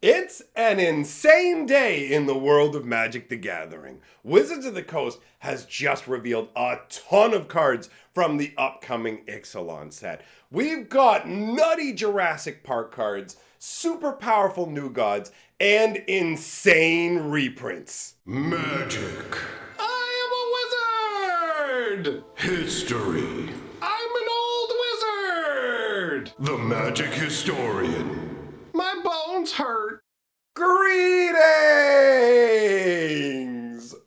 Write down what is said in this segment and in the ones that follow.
It's an insane day in the world of Magic the Gathering. Wizards of the Coast has just revealed a ton of cards from the upcoming Ixalan set. We've got nutty Jurrasic Park cards, super powerful new gods, and insane reprints. Magic. I am a wizard! History. I'm an old wizard! The magic historian. My bones hurt. Greetings!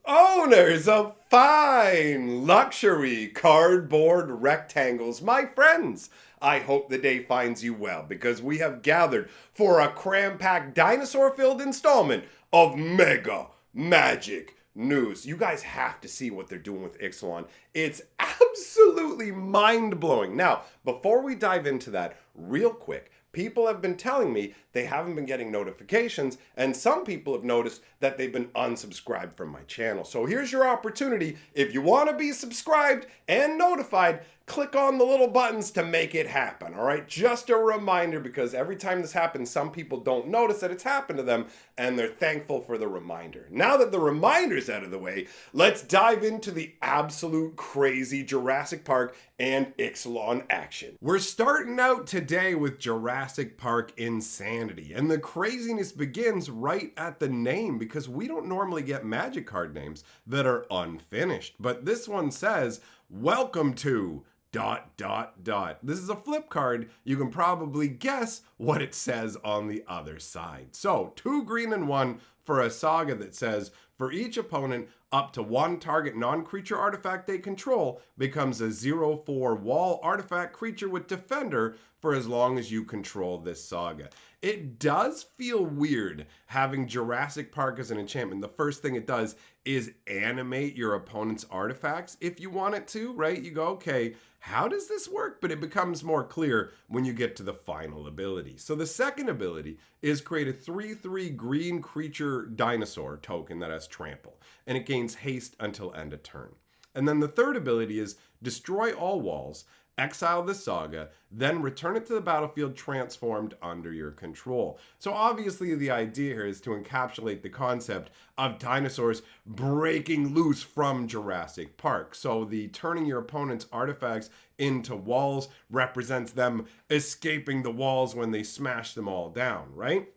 Owners of fine luxury cardboard rectangles, my friends. I hope the day finds you well because we have gathered for a cram-packed dinosaur-filled installment of Mega Magic News. You guys have to see what they're doing with Ixalan. It's absolutely mind-blowing. Now, before we dive into that, real quick, people have been telling me they haven't been getting notifications, and some people have noticed that they've been unsubscribed from my channel. So here's your opportunity. If you want to be subscribed and notified, click on the little buttons to make it happen, all right? Just a reminder, because every time this happens, some people don't notice that it's happened to them, and they're thankful for the reminder. Now that the reminder's out of the way, let's dive into the absolute crazy Jurrasic Park and Ixalan action. We're starting out today with Jurrasic Park Insanity, and the craziness begins right at the name, because we don't normally get Magic card names that are unfinished, but this one says, "Welcome to ... This is a flip card. You can probably guess what it says on the other side. So 2 green and 1 for a saga that says, for each opponent, up to 1 target non-creature artifact they control becomes a 0/4 wall artifact creature with defender for as long as you control this saga. It does feel weird having Jurrasic Park as an enchantment. The first thing it does is animate your opponent's artifacts if you want it to, right? You go, okay, how does this work? But it becomes more clear when you get to the final ability. So the second ability is create a 3/3 green creature dinosaur token that has trample, and it gains haste until end of turn. And then the third ability is destroy all walls, exile the saga, then return it to the battlefield transformed under your control. So obviously the idea here is to encapsulate the concept of dinosaurs breaking loose from Jurrasic Park. So the turning your opponent's artifacts into walls represents them escaping the walls when they smash them all down, right?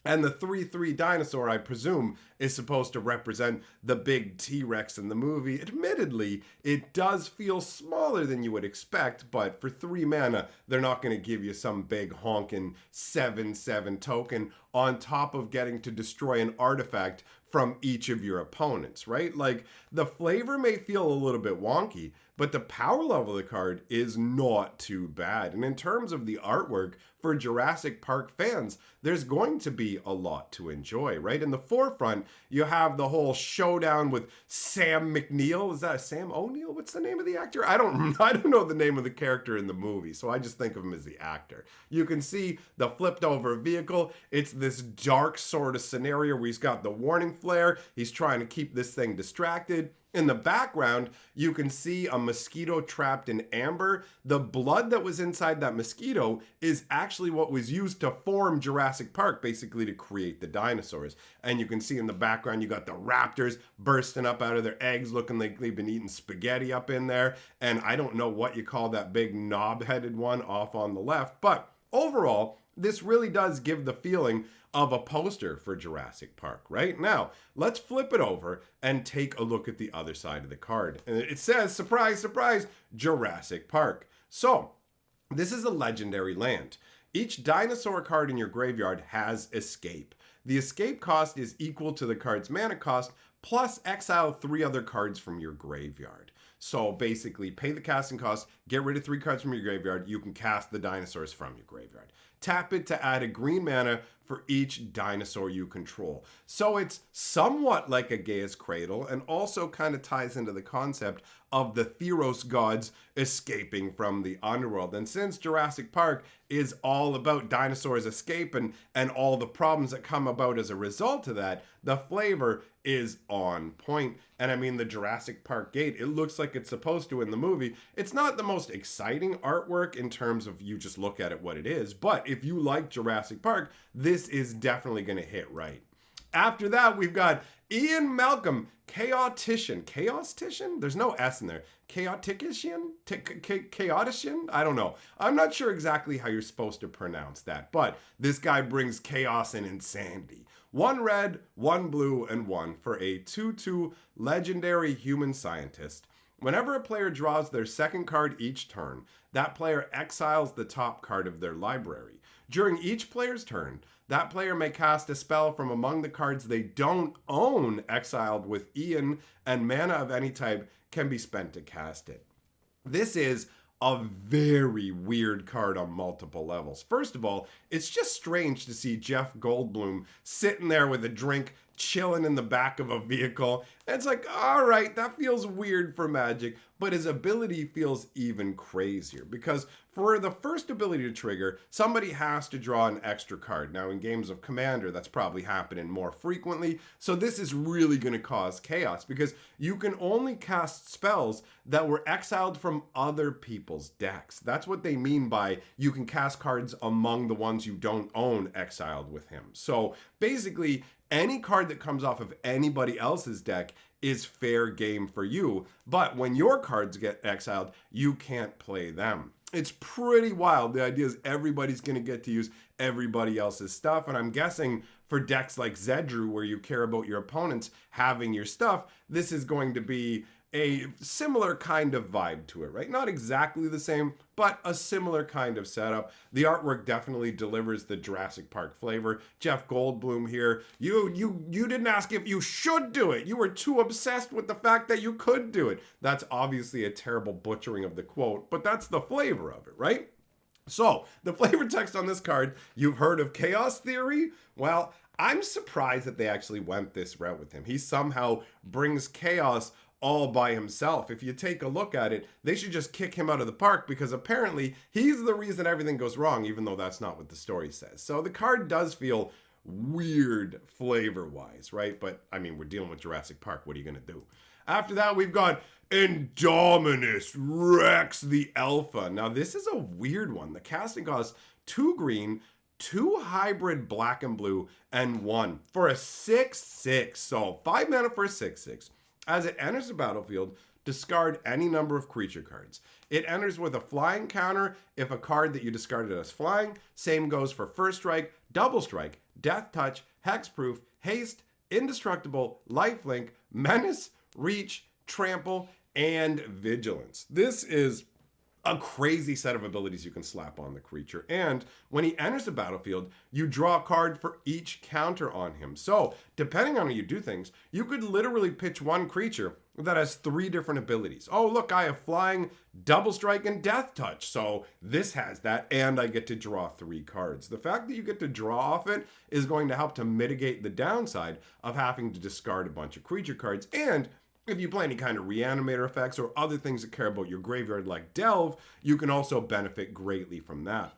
And the 3/3 dinosaur, I presume, is supposed to represent the big T-Rex in the movie. Admittedly, it does feel smaller than you would expect, but for 3 mana, they're not going to give you some big honking 7/7 token on top of getting to destroy an artifact from each of your opponents, right? Like, the flavor may feel a little bit wonky, but the power level of the card is not too bad. And in terms of the artwork, for Jurrasic Park fans, there's going to be a lot to enjoy, right? In the forefront, you have the whole showdown with Sam McNeil. Is that Sam O'Neill? What's the name of the actor? I don't know the name of the character in the movie, so I just think of him as the actor. You can see the flipped over vehicle. It's this dark sort of scenario where he's got the warning flare. He's trying to keep this thing distracted. In the background, you can see a mosquito trapped in amber. The blood that was inside that mosquito is actually what was used to form Jurrasic Park, basically to create the dinosaurs. And you can see in the background, you got the raptors bursting up out of their eggs, looking like they've been eating spaghetti up in there. And I don't know what you call that big knob-headed one off on the left. But overall, this really does give the feeling of a poster for Jurrasic Park. Right now, let's flip it over and take a look at the other side of the card. And it says, surprise, surprise, Jurrasic Park. So this is a legendary land. Each dinosaur card in your graveyard has escape. The escape cost is equal to the card's mana cost plus exile 3 other cards from your graveyard. So basically, pay the casting cost, get rid of 3 cards from your graveyard, you can cast the dinosaurs from your graveyard. Tap it to add a green mana for each dinosaur you control. So it's somewhat like a Gaia's Cradle, and also kind of ties into the concept of the Theros gods escaping from the underworld. And since Jurrasic Park is all about dinosaurs escape and all the problems that come about as a result of that, the flavor is on point. And I mean, the Jurrasic Park gate, it looks like it's supposed to in the movie. It's not the most exciting artwork in terms of you just look at it what it is, but if you like Jurrasic Park, this this is definitely going to hit right. After that, we've got Ian Malcolm, Chaotician. Chaotician? There's no S in there. Chaotician? Chaotician? I don't know. I'm not sure exactly how you're supposed to pronounce that, but this guy brings chaos and insanity. 1 red, 1 blue, and 1 for a 2/2 legendary human scientist. Whenever a player draws their second card each turn, that player exiles the top card of their library. During each player's turn, that player may cast a spell from among the cards they don't own exiled with Ian, and mana of any type can be spent to cast it. This is a very weird card on multiple levels. First of all, it's just strange to see Jeff Goldblum sitting there with a drink, chilling in the back of a vehicle. And it's like, all right, that feels weird for Magic, but his ability feels even crazier because for the first ability to trigger, somebody has to draw an extra card. Now in games of Commander, that's probably happening more frequently. So this is really going to cause chaos because you can only cast spells that were exiled from other people's decks. That's what they mean by you can cast cards among the ones you don't own exiled with him. So basically, any card that comes off of anybody else's deck is fair game for you, but when your cards get exiled, you can't play them. It's pretty wild. The idea is everybody's going to get to use everybody else's stuff, and I'm guessing for decks like Zedru, where you care about your opponents having your stuff, this is going to be a similar kind of vibe to it, right? Not exactly the same, but a similar kind of setup. The artwork definitely delivers the Jurassic Park flavor. Jeff Goldblum here, you didn't ask if you should do it. You were too obsessed with the fact that you could do it. That's obviously a terrible butchering of the quote, but that's the flavor of it, right? So, the flavor text on this card, you've heard of Chaos Theory? Well, I'm surprised that they actually went this route with him. He somehow brings chaos all by himself. If you take a look at it, they should just kick him out of the park because apparently he's the reason everything goes wrong, even though that's not what the story says. So the card does feel weird flavor-wise, right? But, I mean, we're dealing with Jurassic Park. What are you going to do? After that, we've got Indominus Rex the Alpha. Now, this is a weird one. The casting costs 2 green, 2 hybrid black and blue, and 1 for a 6/6. So 5 mana for a 6/6. As it enters the battlefield, discard any number of creature cards. It enters with a flying counter if a card that you discarded as flying. Same goes for first strike, double strike, death touch, hexproof, haste, indestructible, lifelink, menace, reach, trample, and vigilance. This is a crazy set of abilities you can slap on the creature. And when he enters the battlefield, you draw a card for each counter on him. So, depending on how you do things, you could literally pitch one creature that has 3 different abilities. Oh, look, I have flying, double strike, and death touch. So this has that, and I get to draw 3 cards. The fact that you get to draw off it is going to help to mitigate the downside of having to discard a bunch of creature cards. And if you play any kind of reanimator effects or other things that care about your graveyard like Delve, you can also benefit greatly from that.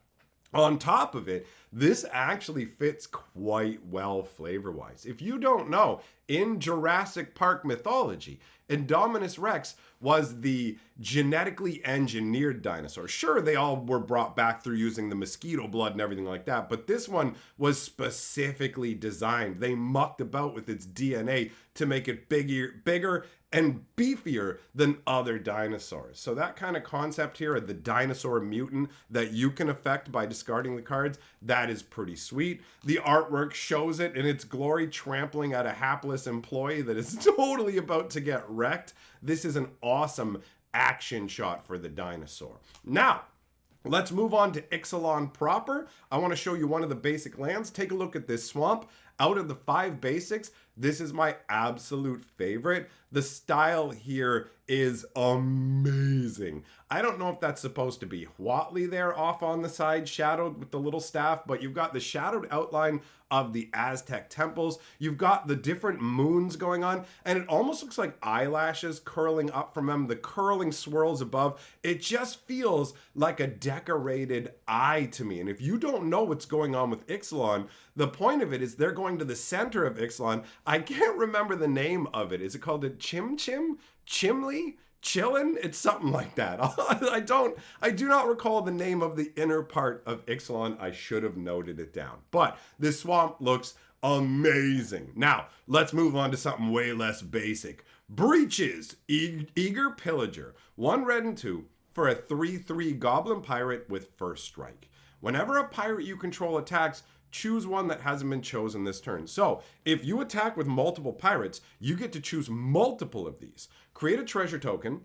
On top of it, this actually fits quite well flavor-wise. If you don't know, in Jurassic Park mythology, Indominus Rex was the genetically engineered dinosaur. Sure, they all were brought back through using the mosquito blood and everything like that, but this one was specifically designed. They mucked about with its DNA to make it bigger and beefier than other dinosaurs. So that kind of concept here of the dinosaur mutant that you can affect by discarding the cards, that is pretty sweet. The artwork shows it in its glory, trampling at a hapless employee that is totally about to get wrecked. This is an awesome action shot for the dinosaur. Now, let's move on to Ixalan proper. I want to show you one of the basic lands. Take a look at this swamp. Out of the 5 basics, this is my absolute favorite. The style here is amazing. I don't know if that's supposed to be Huatli there off on the side, shadowed with the little staff, but you've got the shadowed outline of the Aztec temples. You've got the different moons going on, and it almost looks like eyelashes curling up from them, the curling swirls above. It just feels like a decorated eye to me. And if you don't know what's going on with Ixalan, the point of it is they're going to the center of Ixalan. I can't remember the name of it. Is it called a Chimli? Chillin'? It's something like that. I do not recall the name of the inner part of Ixalan. I should have noted it down. But this swamp looks amazing. Now, let's move on to something way less basic. Breaches, Eager Pillager, 1 red and 2 for a 3/3 Goblin Pirate with first strike. Whenever a pirate you control attacks, choose one that hasn't been chosen this turn. So, if you attack with multiple pirates, you get to choose multiple of these. Create a treasure token.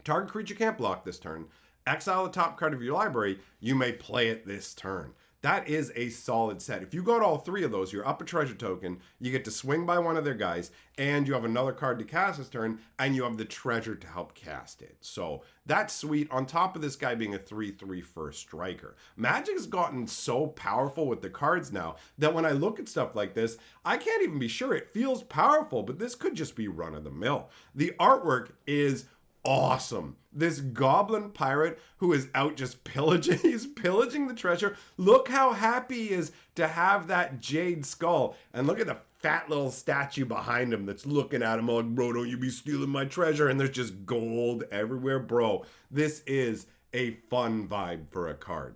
Target creature can't block this turn. Exile the top card of your library. You may play it this turn. That is a solid set. If you go to all 3 of those, you're up a treasure token, you get to swing by one of their guys, and you have another card to cast this turn, and you have the treasure to help cast it. So that's sweet, on top of this guy being a 3/3 first striker. Magic's gotten so powerful with the cards now that when I look at stuff like this, I can't even be sure it feels powerful, but this could just be run of the mill. The artwork is awesome. This goblin pirate who is out just pillaging, he's pillaging the treasure. Look how happy he is to have that jade skull. And look at the fat little statue behind him that's looking at him like, bro, don't you be stealing my treasure. And there's just gold everywhere, bro. This is a fun vibe for a card.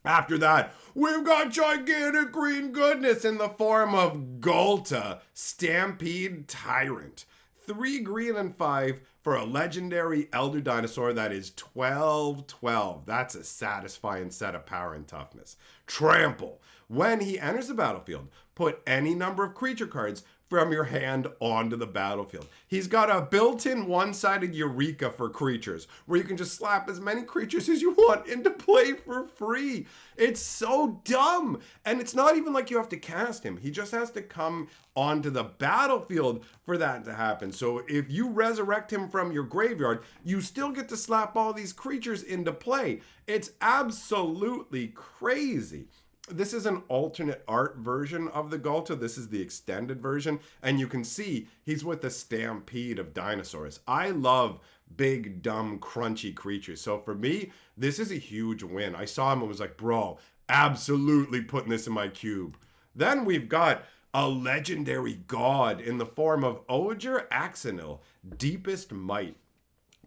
After that, we've got gigantic green goodness in the form of Gulta, Stampede Tyrant. 3 green and 5 for a legendary elder dinosaur that is 12/12. That's a satisfying set of power and toughness. Trample. When he enters the battlefield, put any number of creature cards from your hand onto the battlefield. He's got a built-in one-sided Eureka for creatures, where you can just slap as many creatures as you want into play for free. It's so dumb. And it's not even like you have to cast him. He just has to come onto the battlefield for that to happen. So if you resurrect him from your graveyard, you still get to slap all these creatures into play. It's absolutely crazy. This is an alternate art version of the Gulta. This is the extended version. And you can see he's with a stampede of dinosaurs. I love big, dumb, crunchy creatures. So for me, this is a huge win. I saw him and was like, bro, absolutely putting this in my cube. Then we've got a legendary god in the form of Jurrasic, Deepest Might.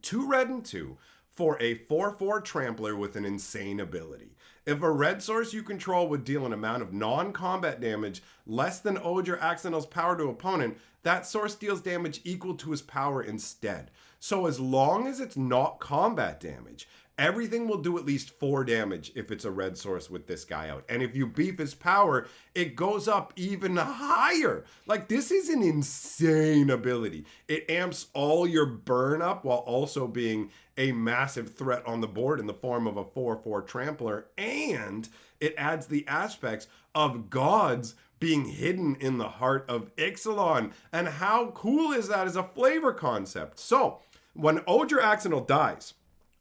2 red and 2 for a 4/4 trampler with an insane ability. If a red source you control would deal an amount of non-combat damage less than Jurrasic's power to opponent, that source deals damage equal to his power instead. So as long as it's not combat damage, everything will do at least 4 damage if it's a red source with this guy out. And if you beef his power, it goes up even higher. Like, this is an insane ability. It amps all your burn up while also being a massive threat on the board in the form of a 4/4 trampler. And it adds the aspects of gods being hidden in the heart of Ixalan. And how cool is that as a flavor concept? So, when Jurrasic dies,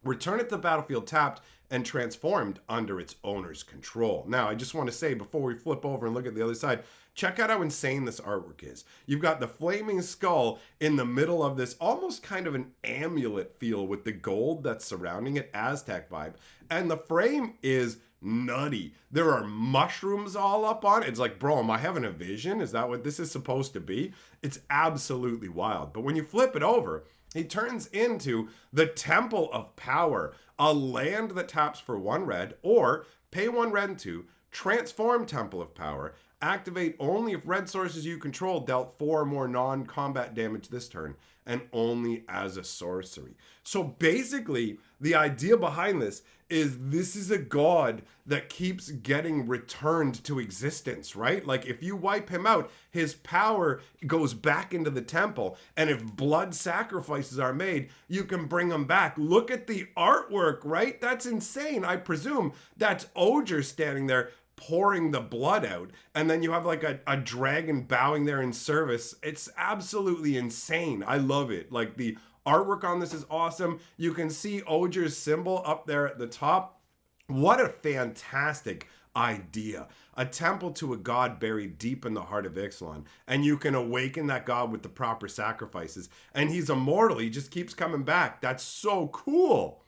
return it to the battlefield tapped and transformed under its owner's control. Now, I just want to say before we flip over and look at the other side, check out how insane this artwork is. You've got the flaming skull in the middle of this almost kind of an amulet feel with the gold that's surrounding it, Aztec vibe. And the frame is nutty. There are mushrooms all up on it. It's like, bro, am I having a vision? Is that what this is supposed to be? It's absolutely wild. But when you flip it over, he turns into the Temple of Power, a land that taps for 1 red, or pay 1 red and 2, transform Temple of Power, activate only if red sources you control dealt 4 or more non-combat damage this turn, and only as a sorcery. So basically, the idea behind this is a god that keeps getting returned to existence, right? Like, if you wipe him out, his power goes back into the temple, and if blood sacrifices are made, you can bring him back. Look at the artwork, right? That's insane. I presume that's Oger standing there pouring the blood out, and then you have like a dragon bowing there in service. It's absolutely insane. I love it. Like, the artwork on this is awesome. You can see Oger's symbol up there at the top. What a fantastic idea. A temple to a god buried deep in the heart of Ixalan, and you can awaken that god with the proper sacrifices, and he's immortal. He just keeps coming back. That's so cool.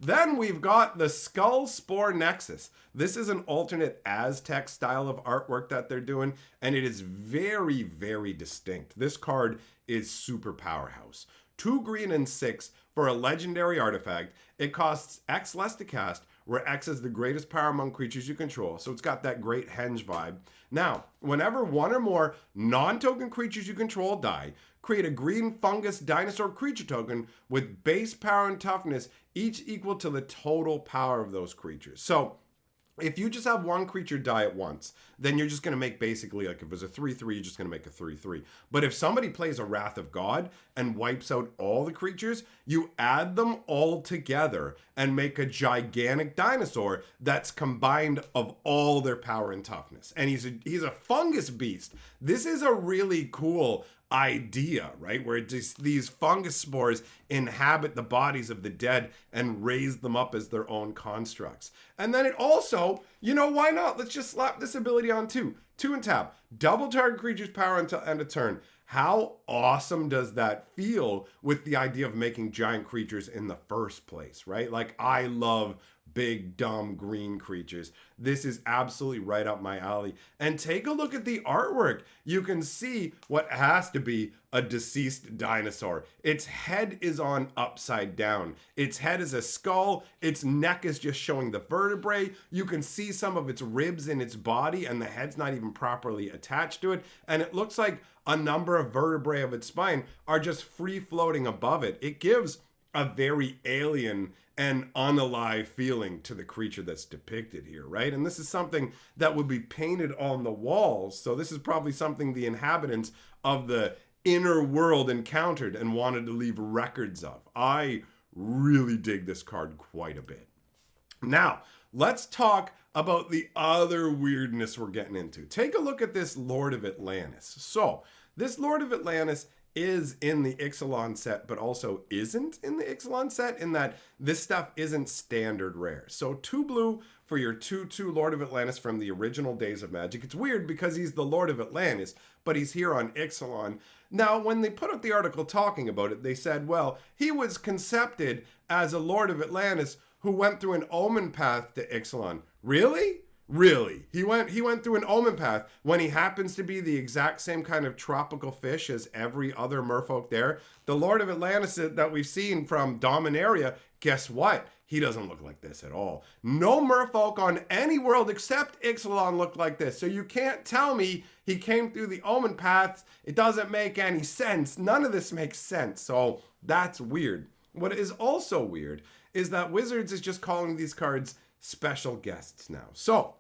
Then we've got the Skull Spore Nexus. This is an alternate Aztec style of artwork that they're doing, and it is very, very distinct. This card is super powerhouse. 2 green and 6 for a legendary artifact. It costs X less to cast, where X is the greatest power among creatures you control. So it's got that great henge vibe. Now, whenever one or more non-token creatures you control die, create a green fungus dinosaur creature token with base power and toughness, each equal to the total power of those creatures. So if you just have one creature die at once, then you're just going to make basically, like if it was a 3-3, you're just going to make a 3-3. But if somebody plays a Wrath of God and wipes out all the creatures, you add them all together and make a gigantic dinosaur that's combined of all their power and toughness. And he's a fungus beast. This is a really cool idea, right? Where just these fungus spores inhabit the bodies of the dead and raise them up as their own constructs. And then it also, why not? Let's just slap this ability on 2. 2 and tap. Double target creature's power until end of turn. How awesome does that feel with the idea of making giant creatures in the first place, right? Like, I love big, dumb, green creatures. This is absolutely right up my alley. And take a look at the artwork. You can see what has to be a deceased dinosaur. Its head is on upside down. Its head is a skull. Its neck is just showing the vertebrae. You can see some of its ribs in its body, and the head's not even properly attached to it. And it looks like a number of vertebrae of its spine are just free floating above it. It gives a very alien and unalive feeling to the creature that's depicted here, right? And this is something that would be painted on the walls. So this is probably something the inhabitants of the inner world encountered and wanted to leave records of. I really dig this card quite a bit. Now, let's talk about the other weirdness we're getting into. Take a look at this Lord of Atlantis. So, this Lord of Atlantis is in the Ixalan set, but also isn't in the Ixalan set, in that this stuff isn't standard rare. So 2 blue for your 2/2 Lord of Atlantis from the original Days of Magic. It's weird because he's the Lord of Atlantis, but he's here on Ixalan. Now, when they put up the article talking about it, they said, well, he was concepted as a Lord of Atlantis who went through an omen path to Ixalan. Really? Really? He went through an omen path when he happens to be the exact same kind of tropical fish as every other merfolk there. The Lord of Atlantis that we've seen from Dominaria, guess what? He doesn't look like this at all. No merfolk on any world except Ixalan looked like this. So you can't tell me he came through the omen paths. It doesn't make any sense. None of this makes sense. So that's weird. What is also weird is that Wizards is just calling these cards special guests now. So,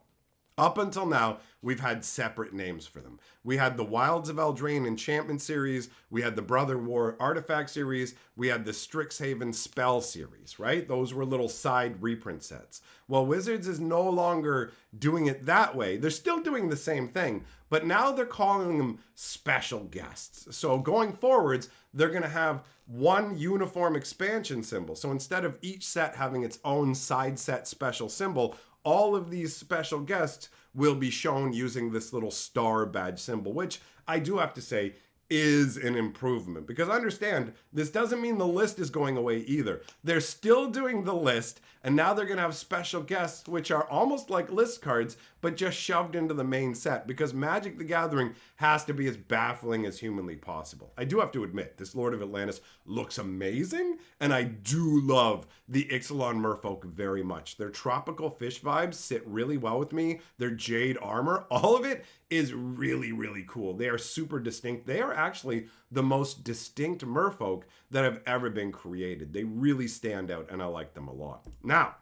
up until now, we've had separate names for them. We had the Wilds of Eldraine Enchantment series, we had the Brother War Artifact series, we had the Strixhaven Spell series, right? Those were little side reprint sets. Well, Wizards is no longer doing it that way. They're still doing the same thing, but now they're calling them special guests. So going forwards, they're going to have one uniform expansion symbol. So instead of each set having its own side set special symbol, all of these special guests will be shown using this little star badge symbol, which I do have to say is an improvement, because understand, this doesn't mean the list is going away either. They're still doing the list, and now they're going to have special guests, which are almost like list cards, but just shoved into the main set, because Magic the Gathering has to be as baffling as humanly possible. I do have to admit, this Lord of Atlantis looks amazing, and I do love the Ixalan merfolk very much. Their tropical fish vibes sit really well with me. Their jade armor, all of it is really, really cool. They are super distinct. They are actually the most distinct merfolk that have ever been created. They really stand out, and I like them a lot. Now,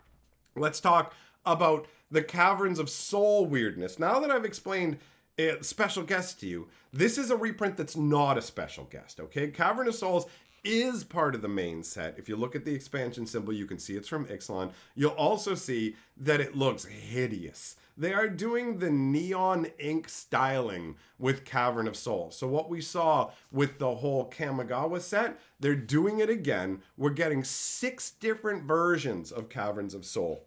let's talk about the Caverns of Soul weirdness. Now that I've explained special guest to you, this is a reprint that's not a special guest, okay? Cavern of Souls is part of the main set. If you look at the expansion symbol, you can see it's from Ixalan. You'll also see that it looks hideous. They are doing the neon ink styling with Cavern of Souls. So what we saw with the whole Kamigawa set, they're doing it again. We're getting 6 different versions of Caverns of Soul.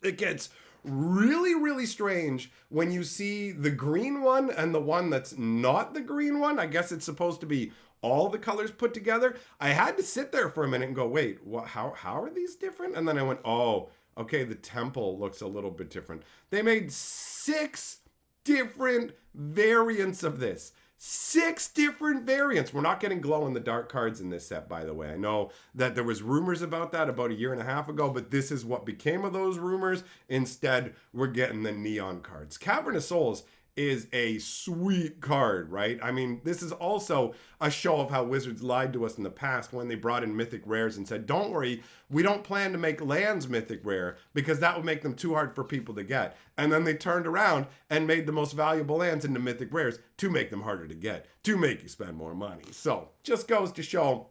It gets really, really strange when you see the green one and the one that's not the green one. I guess it's supposed to be all the colors put together. I had to sit there for a minute and go, wait, what, how are these different? And then I went, oh, okay, the temple looks a little bit different. They made 6 different variants of this. 6 different variants. We're not getting glow-in-the-dark cards in this set, by the way. I know that there was rumors about that about a year and a half ago, but this is what became of those rumors. Instead, we're getting the neon cards. Cavern of Souls is a sweet card, right? I mean, this is also a show of how Wizards lied to us in the past when they brought in mythic rares and said, don't worry, we don't plan to make lands mythic rare because that would make them too hard for people to get. And then they turned around and made the most valuable lands into mythic rares to make them harder to get, to make you spend more money. So, just goes to show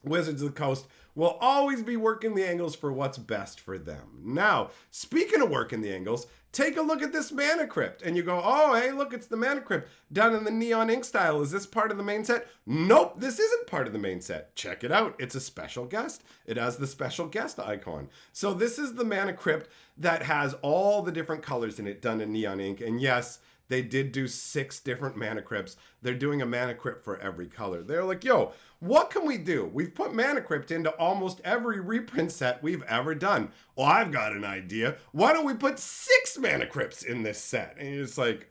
Wizards of the Coast will always be working the angles for what's best for them. Now, speaking of working the angles, take a look at this Mana Crypt. And you go, oh, hey, look, it's the Mana Crypt done in the neon ink style. Is this part of the main set? Nope, this isn't part of the main set. Check it out. It's a special guest. It has the special guest icon. So this is the Mana Crypt that has all the different colors in it done in neon ink. And yes, they did do 6 different Mana Crypts. They're doing a Mana Crypt for every color. They're like, yo, what can we do? We've put Mana Crypt into almost every reprint set we've ever done. Well, I've got an idea. Why don't we put 6 Mana Crypts in this set? And it's like,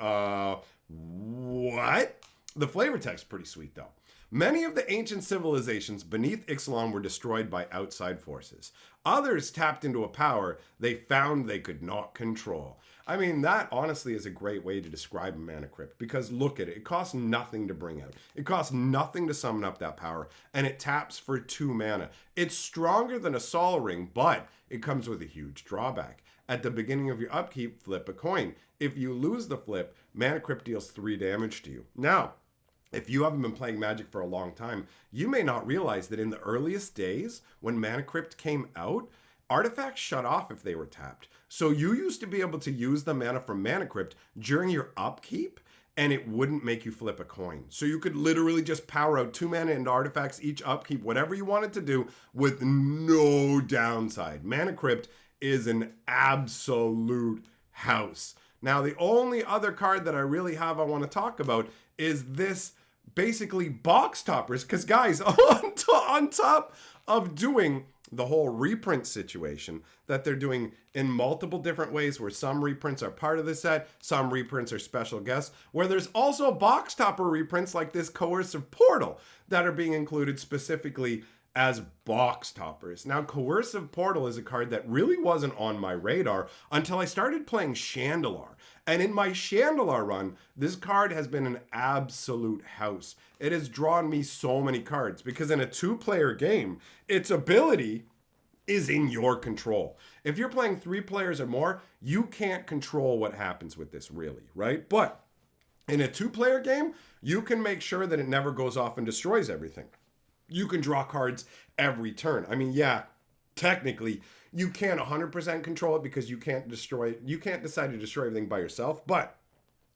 what? The flavor text is pretty sweet, though. Many of the ancient civilizations beneath Ixalan were destroyed by outside forces. Others tapped into a power they found they could not control. I mean, that honestly is a great way to describe a Mana Crypt, because look at it. It costs nothing to bring out. It costs nothing to summon up that power, and it taps for 2 mana. It's stronger than a Sol Ring, but it comes with a huge drawback. At the beginning of your upkeep, flip a coin. If you lose the flip, Mana Crypt deals 3 damage to you. Now, if you haven't been playing Magic for a long time, you may not realize that in the earliest days, when Mana Crypt came out, artifacts shut off if they were tapped. So you used to be able to use the mana from Mana Crypt during your upkeep, and it wouldn't make you flip a coin. So you could literally just power out 2 mana into artifacts each upkeep, whatever you wanted to do, with no downside. Mana Crypt is an absolute house. Now, the only other card that I really have I want to talk about is this basically box toppers. Because guys, on top of doing the whole reprint situation that they're doing in multiple different ways, where some reprints are part of the set, some reprints are special guests, where there's also box topper reprints like this Coercive Portal that are being included specifically as box toppers. Now, Coercive Portal is a card that really wasn't on my radar until I started playing Chandalar. And in my Chandalar run, this card has been an absolute house. It has drawn me so many cards because in a 2-player game, its ability is in your control. If you're playing 3 players or more, you can't control what happens with this really, right? But in a 2-player game, you can make sure that it never goes off and destroys everything. You can draw cards every turn. I mean, yeah, technically, you can't 100% control it because you can't decide to destroy everything by yourself, but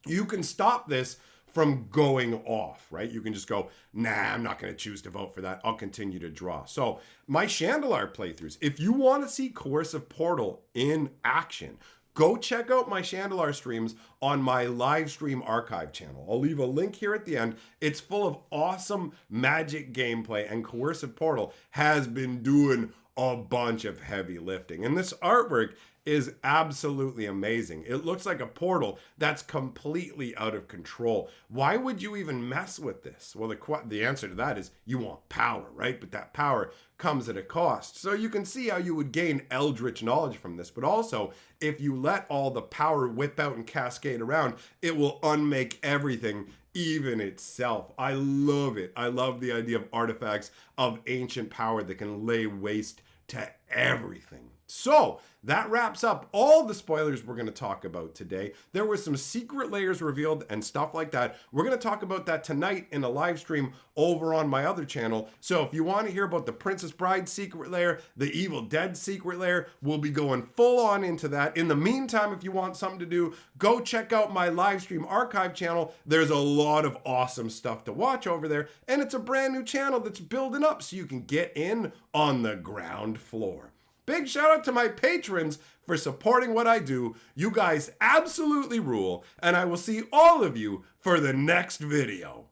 you can stop this from going off, right? You can just go, nah, I'm not going to choose to vote for that. I'll continue to draw. So my Chandalar playthroughs, if you want to see Coercive Portal in action, go check out my Chandalar streams on my live stream archive channel. I'll leave a link here at the end. It's full of awesome Magic gameplay, and Coercive Portal has been doing a bunch of heavy lifting. And this artwork is absolutely amazing. It looks like a portal that's completely out of control. Why would you even mess with this? Well, the answer to that is you want power, right? But that power comes at a cost. So you can see how you would gain eldritch knowledge from this, but also if you let all the power whip out and cascade around, it will unmake everything, even itself. I love it. I love the idea of artifacts of ancient power that can lay waste to everything. So that wraps up all the spoilers we're going to talk about today. There were some secret layers revealed and stuff like that. We're going to talk about that tonight in a live stream over on my other channel. So if you want to hear about the Princess Bride secret layer, the Evil Dead secret layer, we'll be going full on into that. In the meantime, if you want something to do, go check out my live stream archive channel. There's a lot of awesome stuff to watch over there. And it's a brand new channel that's building up so you can get in on the ground floor. Big shout out to my patrons for supporting what I do. You guys absolutely rule, and I will see all of you for the next video.